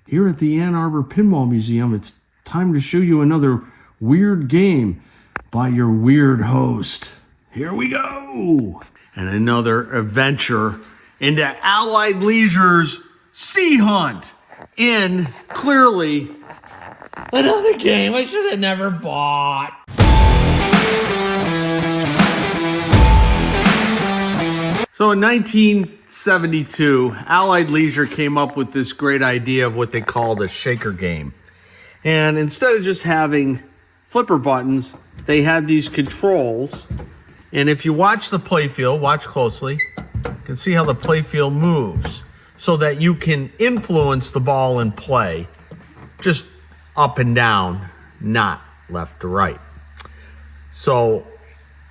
Here at the Ann Arbor Pinball Museum, it's time to show you another weird game by your weird host. Here we go! And another adventure into Allied Leisure's Sea Hunt in, clearly, another game I should have never bought. So in 1972, Allied Leisure came up with this great idea of what they called a shaker game. And instead of just having flipper buttons, they had these controls. And if you watch the playfield, watch closely, you can see how the playfield moves so that you can influence the ball in play just up and down, not left to right. So,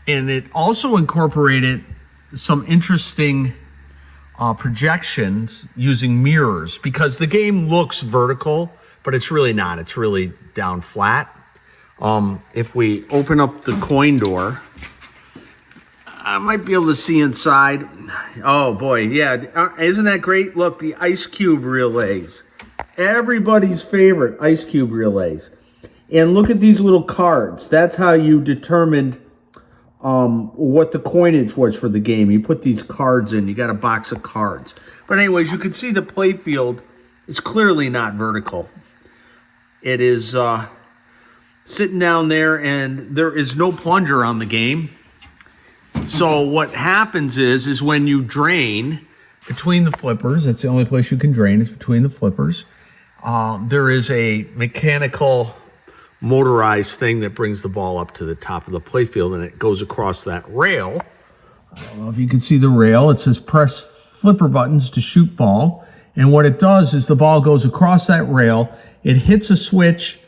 and it also incorporated some interesting projections using mirrors, because the game looks vertical, but it's really not. It's really down flat. If we open up the coin door, I might be able to see inside. Oh boy, yeah, isn't that great? Look, the ice cube relays. Everybody's favorite ice cube relays. And look at these little cards. That's how you determined what the coinage was for the game. You put these cards in, you got a box of cards. But anyways, you can see the playfield is clearly not vertical. It is sitting down there, and there is no plunger on the game. So what happens is when you drain between the flippers, that's the only place you can drain is between the flippers. There is a mechanical motorized thing that brings the ball up to the top of the playfield, and it goes across that rail. I don't know if you can see the rail. It says press flipper buttons to shoot ball. And what it does is the ball goes across that rail. It hits a switch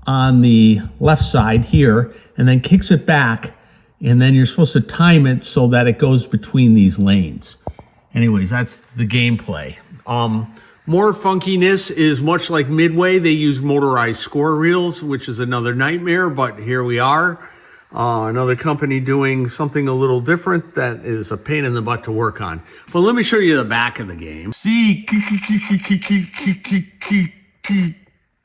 on the left side here and then kicks it back. And then you're supposed to time it so that it goes between these lanes. Anyways, that's the gameplay. More funkiness is much like Midway. They use motorized score reels, which is another nightmare, but here we are. Another company doing something a little different that is a pain in the butt to work on. But let me show you the back of the game. See,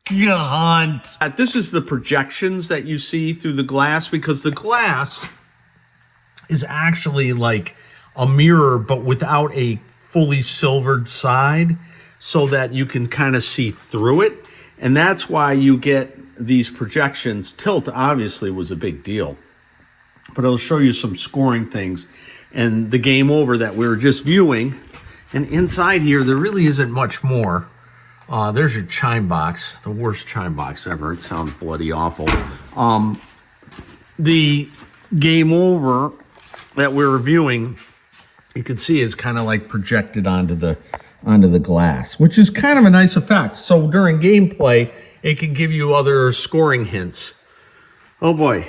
Hunt. This is the projections that you see through the glass, because the glass is actually like a mirror, but without a fully silvered side, so that you can kind of see through it. And that's why you get these projections. Tilt obviously was a big deal, but I'll show you some scoring things and the game over that we were just viewing. And inside here, there really isn't much more. There's your chime box, the worst chime box ever. It sounds bloody awful. The game over that we're reviewing, you can see is kind of like projected onto the glass, which is kind of a nice effect. So during gameplay, it can give you other scoring hints. Oh boy.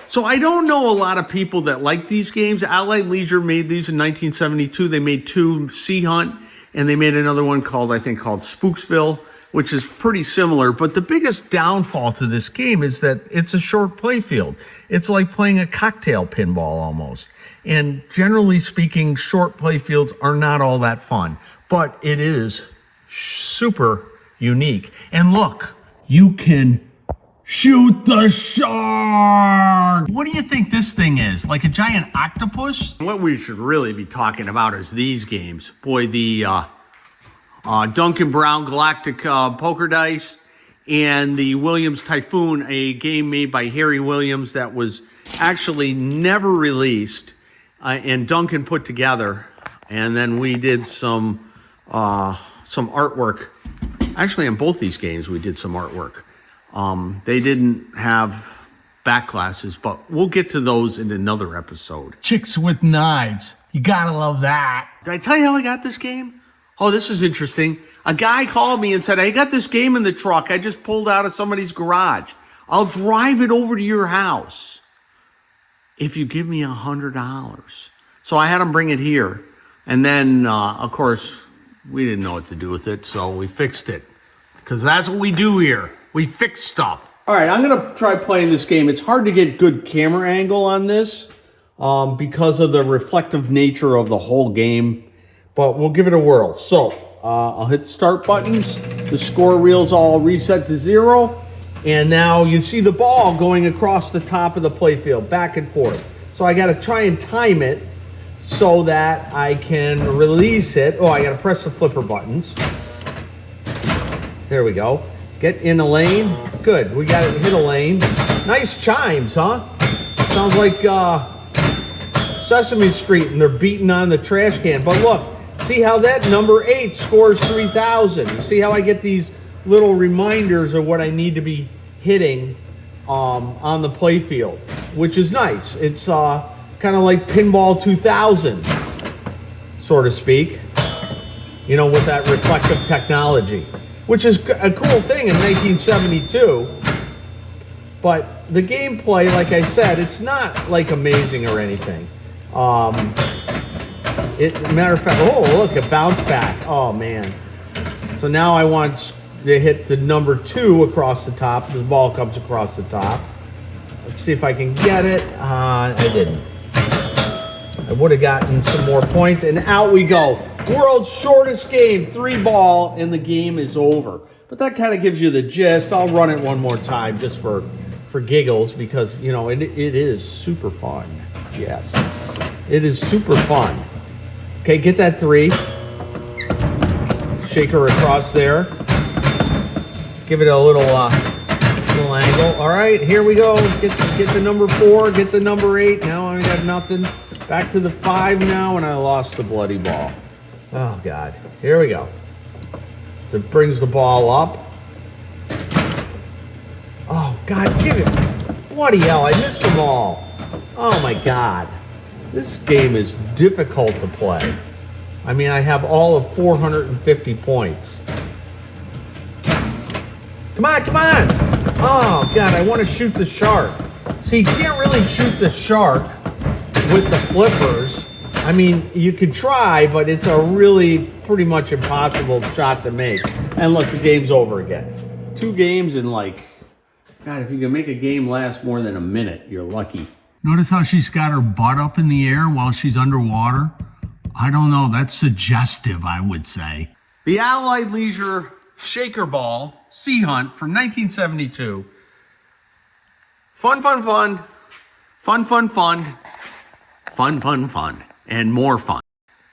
So I don't know a lot of people that like these games. Allied Leisure made these in 1972. They made two, Sea Hunt, and they made another one called Spooksville, which is pretty similar. But the biggest downfall to this game is that it's a short playfield. It's like playing a cocktail pinball almost. And generally speaking, short playfields are not all that fun, but it is super unique. And look, you can shoot the shark. What do you think this thing is? Like a giant octopus? What we should really be talking about is these games. Boy, the Duncan Brown Galactic Poker Dice and the Williams Typhoon, a game made by Harry Williams that was actually never released, and Duncan put together. And then we did some artwork. Actually, on both these games, we did some artwork. They didn't have back glasses, but we'll get to those in another episode. Chicks with knives. You gotta love that. Did I tell you how I got this game? Oh, this is interesting. A guy called me and said, I got this game in the truck. I just pulled out of somebody's garage. I'll drive it over to your house if you give me $100. So I had him bring it here. And then, of course, we didn't know what to do with it, so we fixed it. Because that's what we do here. We fix stuff. All right, I'm going to try playing this game. It's hard to get good camera angle on this because of the reflective nature of the whole game. But we'll give it a whirl. So, I'll hit the start buttons. The score reel's all reset to 0. And now you see the ball going across the top of the playfield, back and forth. So I got to try and time it so that I can release it. Oh, I got to press the flipper buttons. There we go. Get in a lane. Good. We got it hit a lane. Nice chimes, huh? Sounds like Sesame Street and they're beating on the trash can. But look, see how that number 8 scores 3,000. You see how I get these little reminders of what I need to be hitting on the playfield, which is nice. It's kind of like Pinball 2000, so to speak, you know, with that reflective technology, which is a cool thing in 1972. But the gameplay, like I said, it's not like amazing or anything. Matter of fact, oh, look, a bounce back. Oh, man. So now I want to hit the number 2 across the top. The ball comes across the top. Let's see if I can get it. I didn't. I would have gotten some more points, and out we go. World's shortest game, 3 ball, and the game is over. But that kind of gives you the gist. I'll run it one more time just for giggles because, you know, it is super fun. Yes, it is super fun. Okay, get that 3. Shake her across there. Give it a little angle. All right, here we go. Get the number 4. Get the number 8. Now I got nothing. Back to the 5 now, and I lost the bloody ball. Oh God. Here we go. So it brings the ball up. Oh God, give it. Bloody hell! I missed them all. Oh my God. This game is difficult to play. I mean, I have all of 450 points. Come on, come on! Oh, God, I want to shoot the shark. See, you can't really shoot the shark with the flippers. I mean, you could try, but it's a really pretty much impossible shot to make. And look, the game's over again. 2 games in like, God, if you can make a game last more than a minute, you're lucky. Notice how she's got her butt up in the air while she's underwater? I don't know, that's suggestive, I would say. The Allied Leasure Shakerball Sea Hunt from 1972. Fun, fun, fun. Fun, fun, fun. Fun, fun, fun. And more fun.